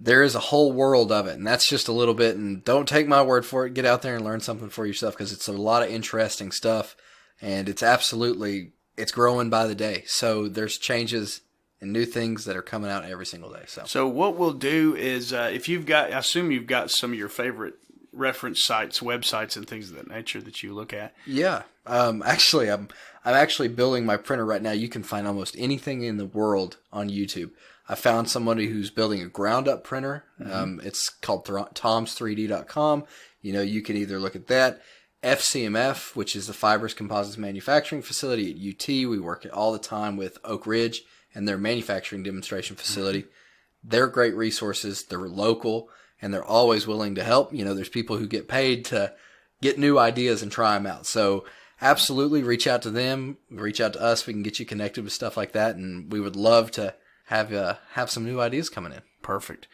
there is a whole world of it, and that's just a little bit. And don't take my word for it. Get out there and learn something for yourself, because it's a lot of interesting stuff, and it's growing by the day. So there's changes and new things that are coming out every single day. So what we'll do is, if I assume you've got some of your favorite reference sites, websites, and things of that nature that you look at. Yeah. Actually, I'm actually building my printer right now. You can find almost anything in the world on YouTube. I found somebody who's building a ground-up printer. It's called toms3d.com. You can either look at that. FCMF, which is the Fibers Composites Manufacturing Facility at UT. We work all the time with Oak Ridge and their manufacturing demonstration facility. They're great resources. They're local, and they're always willing to help. There's people who get paid to get new ideas and try them out. So absolutely reach out to them. Reach out to us. We can get you connected with stuff like that, and we would love to have some new ideas coming in. Perfect.